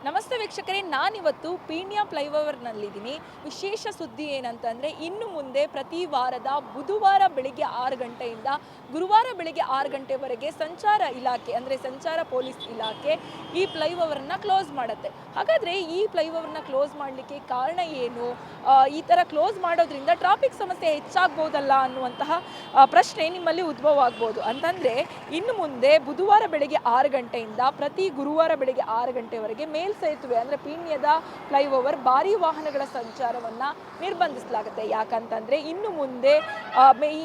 ನಮಸ್ತೆ ವೀಕ್ಷಕರೇ, ನಾನಿವತ್ತು ಪೀಣ್ಯ ಫ್ಲೈಓವರ್ನಲ್ಲಿದ್ದೀನಿ. ವಿಶೇಷ ಸುದ್ದಿ ಏನಂತಂದರೆ, ಇನ್ನು ಮುಂದೆ ಪ್ರತಿ ವಾರದ ಬುಧವಾರ ಬೆಳಿಗ್ಗೆ 6 ಗಂಟೆಯಿಂದ ಗುರುವಾರ ಬೆಳಿಗ್ಗೆ 6 ಗಂಟೆವರೆಗೆ ಸಂಚಾರ ಇಲಾಖೆ ಅಂದರೆ ಸಂಚಾರ ಪೊಲೀಸ್ ಇಲಾಖೆ ಈ ಫ್ಲೈಓವರ್ನ ಕ್ಲೋಸ್ ಮಾಡುತ್ತೆ. ಹಾಗಾದರೆ ಈ ಫ್ಲೈಓವರ್ನ ಕ್ಲೋಸ್ ಮಾಡಲಿಕ್ಕೆ ಕಾರಣ ಏನು? ಈ ಥರ ಕ್ಲೋಸ್ ಮಾಡೋದ್ರಿಂದ ಟ್ರಾಫಿಕ್ ಸಮಸ್ಯೆ ಹೆಚ್ಚಾಗ್ಬೋದಲ್ಲ ಅನ್ನುವಂತಹ ಪ್ರಶ್ನೆ ನಿಮ್ಮಲ್ಲಿ ಉದ್ಭವ ಆಗ್ಬೋದು. ಅಂತಂದರೆ ಇನ್ನು ಮುಂದೆ ಬುಧವಾರ ಬೆಳಿಗ್ಗೆ 6 ಗಂಟೆಯಿಂದ ಪ್ರತಿ ಗುರುವಾರ ಬೆಳಿಗ್ಗೆ 6 ಗಂಟೆವರೆಗೆ ಮೇಲ್ಸೇತುವೆ ಅಂದರೆ ಪೀಣ್ಯದ ಫ್ಲೈಓವರ್ ಭಾರೀ ವಾಹನಗಳ ಸಂಚಾರವನ್ನು ನಿರ್ಬಂಧಿಸಲಾಗುತ್ತೆ. ಯಾಕಂತಂದರೆ ಇನ್ನು ಮುಂದೆ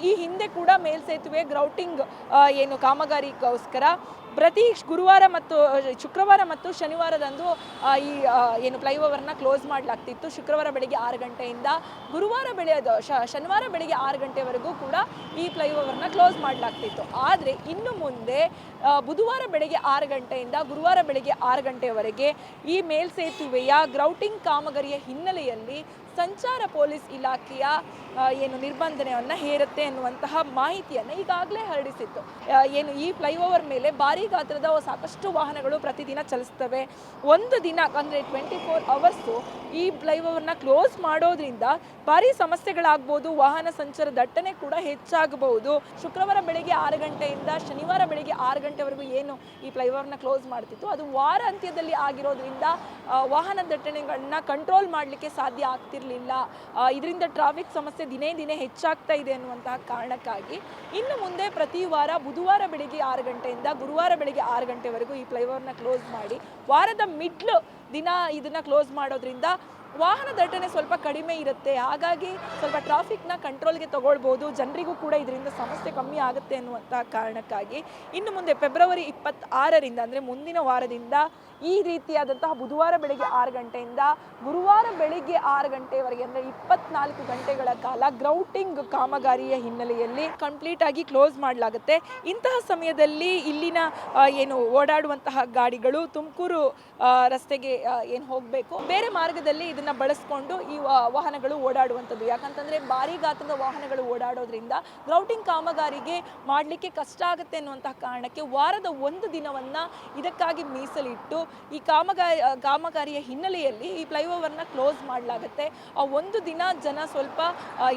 ಈ ಹಿಂದೆ ಕೂಡ ಮೇಲ್ಸೇತುವೆ ಗ್ರೌಟಿಂಗ್ ಏನು ಕಾಮಗಾರಿಗೋಸ್ಕರ ಪ್ರತಿ ಗುರುವಾರ ಮತ್ತು ಶುಕ್ರವಾರ ಮತ್ತು ಶನಿವಾರದಂದು ಈ ಏನು ಫ್ಲೈಓವರ್ನ ಕ್ಲೋಸ್ ಮಾಡಲಾಗ್ತಿತ್ತು. ಶುಕ್ರವಾರ ಬೆಳಿಗ್ಗೆ 6 ಗಂಟೆಯಿಂದ ಶನಿವಾರ ಬೆಳಿಗ್ಗೆ 6 ಗಂಟೆವರೆಗೂ ಕೂಡ ಈ ಫ್ಲೈಓವರ್ನ ಕ್ಲೋಸ್ ಮಾಡಲಾಗ್ತಿತ್ತು. ಆದರೆ ಇನ್ನು ಮುಂದೆ ಬುಧವಾರ ಬೆಳಿಗ್ಗೆ 6 ಗಂಟೆಯಿಂದ ಗುರುವಾರ ಬೆಳಿಗ್ಗೆ 6 ಗಂಟೆವರೆಗೆ ಈ ಮೇಲ್ಸೇತುವೆಯ ಗ್ರೌಟಿಂಗ್ ಕಾಮಗಾರಿಯ ಹಿನ್ನೆಲೆಯಲ್ಲಿ ಸಂಚಾರ ಪೊಲೀಸ್ ಇಲಾಖೆಯ ಏನು ನಿರ್ಬಂಧನೆಯನ್ನು ಹೇರುತ್ತೆ ಅನ್ನುವಂತಹ ಮಾಹಿತಿಯನ್ನು ಈಗಾಗಲೇ ಹರಡಿಸಿತ್ತು. ಏನು ಈ ಫ್ಲೈಓವರ್ ಮೇಲೆ ಭಾರೀ ಗಾತ್ರದ ಸಾಕಷ್ಟು ವಾಹನಗಳು ಪ್ರತಿದಿನ ಚಲಿಸ್ತವೆ. ಒಂದು ದಿನ ಅಂದರೆ 24 ಅವರ್ಸು ಈ ಫ್ಲೈಓವರ್ನ ಕ್ಲೋಸ್ ಮಾಡೋದ್ರಿಂದ ಭಾರೀ ಸಮಸ್ಯೆಗಳಾಗ್ಬೋದು, ವಾಹನ ಸಂಚಾರ ದಟ್ಟಣೆ ಕೂಡ ಹೆಚ್ಚಾಗಬಹುದು. ಶುಕ್ರವಾರ ಬೆಳಿಗ್ಗೆ 6 ಗಂಟೆಯಿಂದ ಶನಿವಾರ ಬೆಳಿಗ್ಗೆ 6 ಗಂಟೆವರೆಗೂ ಏನು ಈ ಫ್ಲೈಓವರ್ನ ಕ್ಲೋಸ್ ಮಾಡ್ತಿತ್ತು, ಅದು ವಾರ ಅಂತ್ಯದಲ್ಲಿ ಆಗಿರೋದ್ರಿಂದ ವಾಹನ ದಟ್ಟಣೆಗಳನ್ನ ಕಂಟ್ರೋಲ್ ಮಾಡಲಿಕ್ಕೆ ಸಾಧ್ಯ ಆಗ್ತಿರಲಿಲ್ಲ. ಇದರಿಂದ ಟ್ರಾಫಿಕ್ ಸಮಸ್ಯೆ ದಿನೇ ದಿನೇ ಹೆಚ್ಚಾಗ್ತಾ ಇದೆ ಅನ್ನುವಂತಹ ಕಾರಣಕ್ಕಾಗಿ ಇನ್ನು ಮುಂದೆ ಪ್ರತಿ ವಾರ ಬುಧವಾರ ಬೆಳಿಗ್ಗೆ 6 ಗಂಟೆಯಿಂದ ಗುರುವಾರ ಬೆಳಿಗ್ಗೆ 6 ಗಂಟೆವರೆಗೂ ಈ ಫ್ಲೈಓವರ್ನ ಕ್ಲೋಸ್ ಮಾಡಿ ವಾರದ ಮಿಡ್ಲ್ ದಿನ ಇದನ್ನು ಕ್ಲೋಸ್ ಮಾಡೋದ್ರಿಂದ ವಾಹನ ದಟ್ಟಣೆ ಸ್ವಲ್ಪ ಕಡಿಮೆ ಇರುತ್ತೆ. ಹಾಗಾಗಿ ಸ್ವಲ್ಪ ಟ್ರಾಫಿಕ್ನ ಕಂಟ್ರೋಲ್ಗೆ ತಗೊಳ್ಬೋದು, ಜನರಿಗೂ ಕೂಡ ಇದರಿಂದ ಸಮಸ್ಯೆ ಕಮ್ಮಿ ಆಗುತ್ತೆ ಅನ್ನುವಂತಹ ಕಾರಣಕ್ಕಾಗಿ ಇನ್ನು ಮುಂದೆ ಫೆಬ್ರವರಿ 26ರಿಂದ ಅಂದರೆ ಮುಂದಿನ ವಾರದಿಂದ ಈ ರೀತಿಯಾದಂತಹ ಬುಧವಾರ ಬೆಳಿಗ್ಗೆ 6 ಗಂಟೆಯಿಂದ ಗುರುವಾರ ಬೆಳಿಗ್ಗೆ 6 ಗಂಟೆವರೆಗೆ ಅಂದರೆ 24 ಗಂಟೆಗಳ ಕಾಲ ಗ್ರೌಟಿಂಗ್ ಕಾಮಗಾರಿಯ ಹಿನ್ನೆಲೆಯಲ್ಲಿ ಕಂಪ್ಲೀಟ್ ಆಗಿ ಕ್ಲೋಸ್ ಮಾಡಲಾಗುತ್ತೆ. ಇಂತಹ ಸಮಯದಲ್ಲಿ ಇಲ್ಲಿನ ಏನು ಓಡಾಡುವಂತಹ ಗಾಡಿಗಳು ತುಮಕೂರು ರಸ್ತೆಗೆ ಏನು ಹೋಗಬೇಕು, ಬೇರೆ ಮಾರ್ಗದಲ್ಲಿ ಇದನ್ನು ಬಳಸ್ಕೊಂಡು ಈ ವಾಹನಗಳು ಓಡಾಡುವಂಥದ್ದು. ಯಾಕಂತಂದರೆ ಭಾರೀ ಗಾತ್ರದ ವಾಹನಗಳು ಓಡಾಡೋದ್ರಿಂದ ಗ್ರೌಟಿಂಗ್ ಕಾಮಗಾರಿಗೆ ಮಾಡಲಿಕ್ಕೆ ಕಷ್ಟ ಆಗುತ್ತೆ ಅನ್ನುವಂತಹ ಕಾರಣಕ್ಕೆ ವಾರದ ಒಂದು ದಿನವನ್ನು ಇದಕ್ಕಾಗಿ ಮೀಸಲಿಟ್ಟು ಈ ಕಾಮಗಾರಿಯ ಹಿನ್ನೆಲೆಯಲ್ಲಿ ಈ ಫ್ಲೈಓವರ್ನ ಕ್ಲೋಸ್ ಮಾಡಲಾಗುತ್ತೆ. ಆ ಒಂದು ದಿನ ಜನ ಸ್ವಲ್ಪ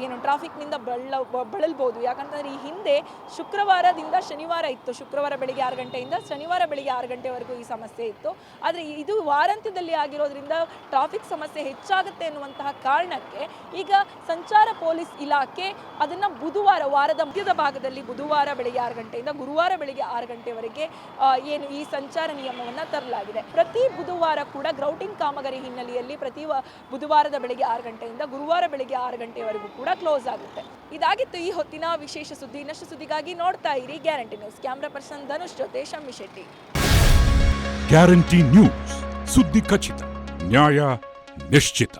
ಏನು ಟ್ರಾಫಿಕ್ನಿಂದ ಬಳಲ್ಬೋದು. ಯಾಕಂತಂದರೆ ಈ ಹಿಂದೆ ಶುಕ್ರವಾರದಿಂದ ಶನಿವಾರ ಇತ್ತು, ಶುಕ್ರವಾರ ಬೆಳಿಗ್ಗೆ 6 ಗಂಟೆಯಿಂದ ಶನಿವಾರ ಬೆಳಿಗ್ಗೆ 6 ಗಂಟೆವರೆಗೂ ಈ ಸಮಸ್ಯೆ ಇತ್ತು. ಆದರೆ ಇದು ವಾರಾಂತ್ಯದಲ್ಲಿ ಆಗಿರೋದ್ರಿಂದ ಟ್ರಾಫಿಕ್ ಸಮಸ್ಯೆ ಹೆಚ್ಚಾಗುತ್ತೆ ಎನ್ನುವಂತಹ ಕಾರಣಕ್ಕೆ ಈಗ ಸಂಚಾರ ಪೊಲೀಸ್ ಇಲಾಖೆ ಅದನ್ನು ಬುಧವಾರ ವಾರದ ಮಧ್ಯದ ಭಾಗದಲ್ಲಿ ಬುಧವಾರ ಬೆಳಿಗ್ಗೆ 6 ಗಂಟೆಯಿಂದ ಗುರುವಾರ ಬೆಳಿಗ್ಗೆ 6 ಗಂಟೆವರೆಗೆ ಏನು ಈ ಸಂಚಾರ ನಿಯಮವನ್ನು ತರಲಾಗಿದೆ. ಪ್ರತಿ ಬುಧವಾರ ಕೂಡ ಗ್ರೌಟಿಂಗ್ ಕಾಮಗಾರಿ ಹಿನ್ನೆಲೆಯಲ್ಲಿ ಪ್ರತಿ ಬುಧವಾರದ ಬೆಳಿಗ್ಗೆ 6 ಗಂಟೆಯಿಂದ ಗುರುವಾರ ಬೆಳಿಗ್ಗೆ 6 ಗಂಟೆವರೆಗೂ ಕೂಡ ಕ್ಲೋಸ್ ಆಗುತ್ತೆ. ಇದಾಗಿತ್ತು ಈ ಹೊತ್ತಿನ ವಿಶೇಷ ಸುದ್ದಿ. ಇನ್ನಷ್ಟು ಸುದ್ದಿಗಾಗಿ ನೋಡ್ತಾ ಇರಿ guarantee news. Camera person Dhanush ಜೊತೆ ಶಮ್ಮಿ ಶೆಟ್ಟಿ. ಗ್ಯಾರಂಟಿ ನ್ಯೂಸ್, ಸುದ್ದಿ ಖಚಿತ, ನ್ಯಾಯ ನಿಶ್ಚಿತ.